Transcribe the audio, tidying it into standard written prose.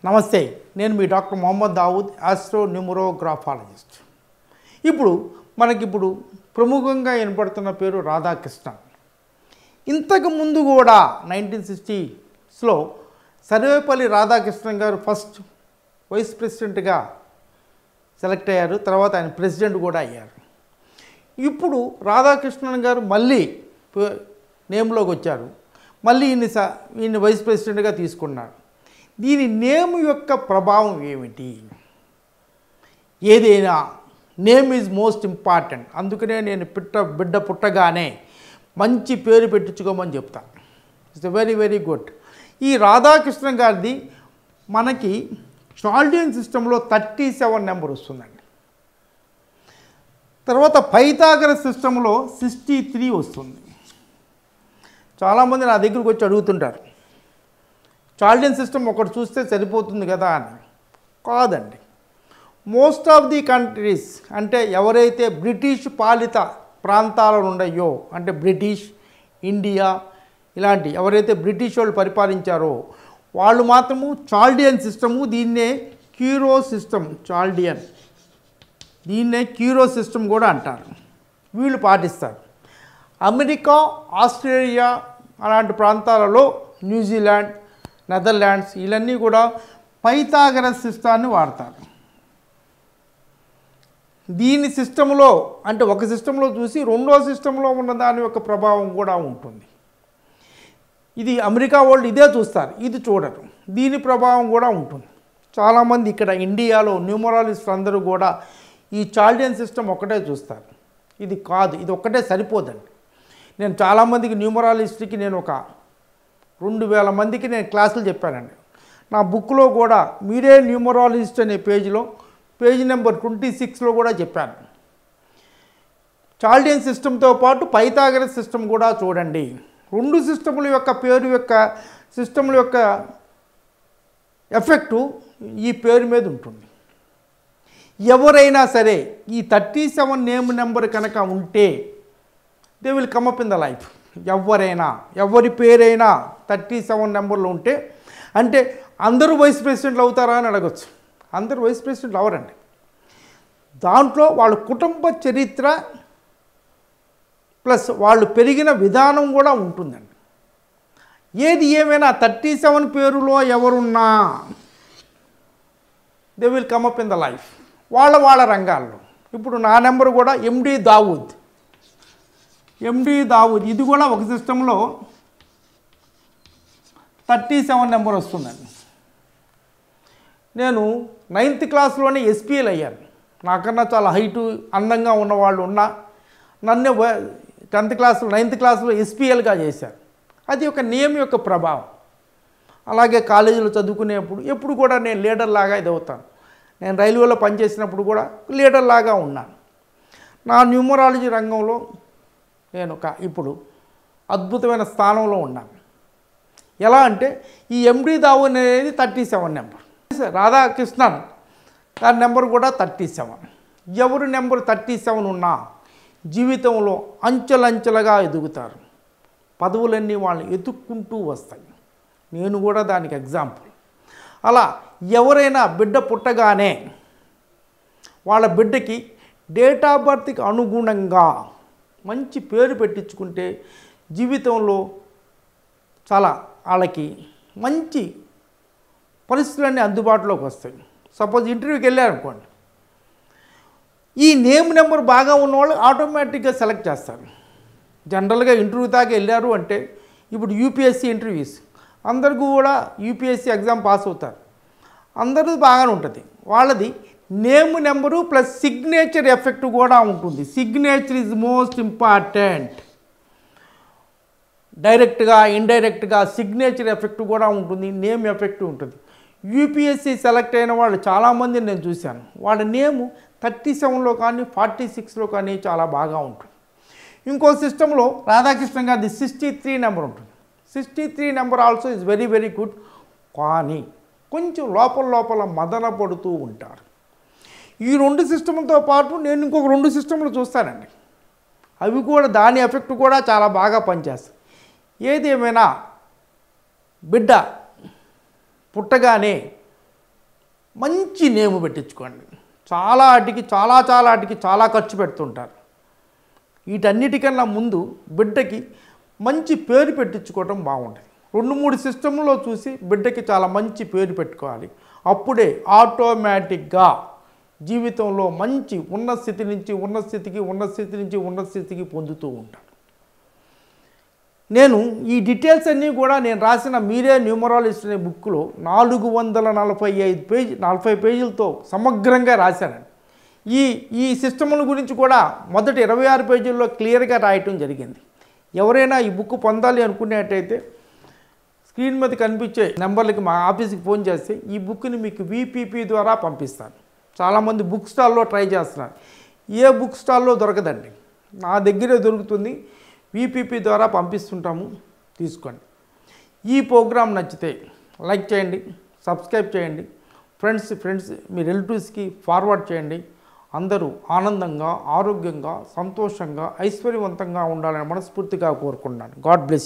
నమస్తే, నేను మీ doctor Mohammed Dawood, astro numerographologist. మనకిప్పుడు ప్రముఖంగా వినపడుతున్న పేరు రాధాకృష్ణన్. ఇంతకు ముందు కూడా 1960స్లో సర్వేపల్లి రాధాకృష్ణన్ గారు ఫస్ట్ వైస్ ప్రెసిడెంట్గా సెలెక్ట్ అయ్యారు. తర్వాత ఆయన ప్రెసిడెంట్ కూడా అయ్యారు. ఇప్పుడు రాధాకృష్ణన్ గారు మళ్ళీ నేమ్లోకి వచ్చారు. మళ్ళీ ఈయన్ని వైస్ ప్రెసిడెంట్గా తీసుకున్నారు. దీని నేమ్ యొక్క ప్రభావం ఏమిటి? ఏదైనా నేమ్ ఈజ్ మోస్ట్ ఇంపార్టెంట్. అందుకనే నేను బిడ్డ పుట్టగానే మంచి పేరు పెట్టించుకోమని చెప్తాను. It's very very good. ఈ రాధాకృష్ణన్ గారిది మనకి చాల్డియన్ సిస్టంలో 37 నెంబర్ వస్తుందండి. తర్వాత పైథాగరస్ సిస్టంలో 63 వస్తుంది. చాలామంది నా దగ్గరికి వచ్చి అడుగుతుంటారు, చాల్డియన్ సిస్టమ్ ఒకటి చూస్తే సరిపోతుంది కదా అని. కాదండి. మోస్ట్ ఆఫ్ ది కంట్రీస్ అంటే ఎవరైతే బ్రిటిష్ పాలిత ప్రాంతాలు ఉన్నాయో, అంటే బ్రిటిష్, ఇండియా ఇలాంటి ఎవరైతే బ్రిటిష్ వాళ్ళు పరిపాలించారో వాళ్ళు మాత్రము చాల్డియన్ సిస్టము, దీన్నే క్యూరో సిస్టమ్, చాల్డియన్ దీన్నే క్యూరో సిస్టమ్ కూడా అంటారు, వీళ్ళు పాటిస్తారు. అమెరికా, ఆస్ట్రేలియా అలాంటి ప్రాంతాలలో, న్యూజిలాండ్, నెదర్లాండ్స్ ఇవన్నీ కూడా పైథాగరస్ సిస్టాన్ని వాడతారు. దీని సిస్టంలో అంటే ఒక సిస్టంలో చూసి రెండో సిస్టంలో ఉన్న దాని యొక్క ప్రభావం కూడా ఉంటుంది. ఇది అమెరికా వాళ్ళు ఇదే చూస్తారు, ఇది చూడరు. దీని ప్రభావం కూడా ఉంటుంది. చాలామంది ఇక్కడ ఇండియాలో న్యూమరాలజిస్టులు అందరూ కూడా ఈ చాల్డియన్ సిస్టమ్ ఒక్కటే చూస్తారు. ఇది కాదు, ఇది ఒక్కటే సరిపోదండి. నేను చాలామందికి న్యూమరాలజిస్ట్కి నేను ఒక 2000 మందికి నేను క్లాసులు చెప్పానండి. నా బుక్లో కూడా మీరే న్యూమరాలజిస్ట్ అనే పేజ్ నెంబర్ 26లో కూడా చెప్పాను. చాల్డియన్ సిస్టంతో పాటు పైథాగరస్ సిస్టమ్ కూడా చూడండి. రెండు సిస్టముల యొక్క పేరు యొక్క సిస్టముల యొక్క ఎఫెక్టు ఈ పేరు మీద ఉంటుంది. ఎవరైనా సరే ఈ 37 నేమ్ నెంబర్ కనుక ఉంటే they will come up in the life. ఎవరి పేరైనా 37 నెంబర్లు ఉంటే అంటే అందరూ వైస్ ప్రెసిడెంట్లు అవుతారా అని అడగచ్చు. అందరూ వైస్ ప్రెసిడెంట్లు అవరండి. దాంట్లో వాళ్ళ కుటుంబ చరిత్ర ప్లస్ వాళ్ళు పెరిగిన విధానం కూడా ఉంటుందండి. ఏది ఏమైనా 37 పేరులో ఎవరున్నా they will come up in the life వాళ్ళ రంగాల్లో. ఇప్పుడు నా నెంబర్ కూడా ఎండి దావూద్. ఇది కూడా ఒక సిస్టంలో 37 నెంబర్ వస్తుందండి. నేను 9th క్లాస్లోనే ఎస్పీఎల్ అయ్యాను. నాకన్నా చాలా హైటు అందంగా ఉన్నవాళ్ళు ఉన్నా నన్ను 9th క్లాస్లో ఎస్పీఎల్గా చేశారు. అది ఒక నేమ్ యొక్క ప్రభావం. అలాగే కాలేజీలో చదువుకునేప్పుడు ఎప్పుడు కూడా నేను లీడర్ లాగా ఎదుగుతాను. నేను రైల్వేలో పనిచేసినప్పుడు కూడా లీడర్ లాగా ఉన్నాను. నా న్యూమరాలజీ రంగంలో నేను ఇప్పుడు అద్భుతమైన స్థానంలో ఉన్నాను. ఎలా అంటే ఈ ఎండి దావూద్ అనేది 37 నెంబర్. రాధాకృష్ణన్ దాని నెంబర్ కూడా 37. ఎవరు నెంబర్ 37 ఉన్నా జీవితంలో అంచెలంచెలుగా ఎదుగుతారు. పదవులన్నీ వాళ్ళని ఎత్తుక్కుంటూ వస్తాయి. నేను కూడా దానికి ఎగ్జాంపుల్. అలా ఎవరైనా బిడ్డ పుట్టగానే వాళ్ళ బిడ్డకి డేట్ ఆఫ్ బర్త్కి అనుగుణంగా మంచి పేరు పెట్టించుకుంటే జీవితంలో చాలా వాళ్ళకి మంచి పరిస్థితులన్నీ అందుబాటులోకి వస్తాయి. సపోజ్ ఇంటర్వ్యూకి వెళ్ళారనుకోండి, ఈ నేమ్ నెంబర్ బాగా ఉన్నవాళ్ళు ఆటోమేటిక్గా సెలెక్ట్ చేస్తారు. జనరల్గా ఇంటర్వ్యూ దాకా వెళ్ళారు అంటే ఇప్పుడు యూపీఎస్సీ ఇంటర్వ్యూస్ అందరికీ కూడా యూపీఎస్సీ ఎగ్జామ్ పాస్ అవుతారు. అందరూ బాగానే ఉంటుంది. వాళ్ళది name number plus signature effect కూడా ఉంటుంది. Signature is most important. డైరెక్ట్గా ఇండైరెక్ట్గా సిగ్నేచర్ ఎఫెక్ట్ కూడా ఉంటుంది, నేమ్ ఎఫెక్ట్ ఉంటుంది. యూపీఎస్సీ సెలెక్ట్ అయిన వాళ్ళు చాలామంది నేను చూశాను. వాళ్ళ నేము 37లో కానీ 46లో కానీ చాలా బాగా ఉంటుంది. ఇంకో సిస్టంలో రాధాకృష్ణ గారిది 63 నెంబర్ ఉంటుంది. 63 number also is very very good. కానీ కొంచెం లోపల మదన పడుతూ ఉంటారు. ఈ రెండు సిస్టమ్లతో పాటు నేను ఇంకొక 2 సిస్టమ్లు చూస్తానండి. అవి కూడా దాని ఎఫెక్ట్ కూడా చాలా బాగా పనిచేస్తాయి. ఏదేమైనా బిడ్డ పుట్టగానే మంచి నేము పెట్టించుకోండి. చాలా ఆటికి చాలా ఖర్చు పెడుతుంటారు. వీటన్నిటికన్నా ముందు బిడ్డకి మంచి పేరు పెట్టించుకోవడం బాగుంటుంది. 2-3 సిస్టంలో చూసి బిడ్డకి చాలా మంచి పేరు పెట్టుకోవాలి. అప్పుడే ఆటోమేటిక్గా జీవితంలో మంచి ఉన్నత స్థితి నుంచి ఉన్నత స్థితికి పొందుతూ ఉంటాను. నేను ఈ డీటెయిల్స్ అన్నీ కూడా నేను రాసిన మీరే న్యూమరాలజిస్ట్ అనే బుక్లో 40 పేజీలతో సమగ్రంగా రాశానండి. ఈ సిస్టముల గురించి కూడా మొదటి 26 పేజీల్లో క్లియర్గా రాయటం జరిగింది. ఎవరైనా ఈ బుక్ పొందాలి అనుకునేటైతే స్క్రీన్ మీద కనిపించే నెంబర్లకి మా ఆఫీస్కి ఫోన్ చేస్తే ఈ బుక్ని మీకు వీపీపీ ద్వారా పంపిస్తాను. చాలామంది బుక్ స్టాల్లో ట్రై చేస్తున్నారు. ఏ బుక్ స్టాల్లో దొరకదండి, నా దగ్గరే దొరుకుతుంది. వీపీపీ ద్వారా పంపిస్తుంటాము, తీసుకోండి. ఈ ప్రోగ్రాం నచ్చితే లైక్ చేయండి, సబ్స్క్రైబ్ చేయండి, ఫ్రెండ్స్ మీ రిలేటివ్స్కి ఫార్వర్డ్ చేయండి. అందరూ ఆనందంగా, ఆరోగ్యంగా, సంతోషంగా, ఐశ్వర్యవంతంగా ఉండాలని మనస్ఫూర్తిగా కోరుకుంటున్నాను. God bless you.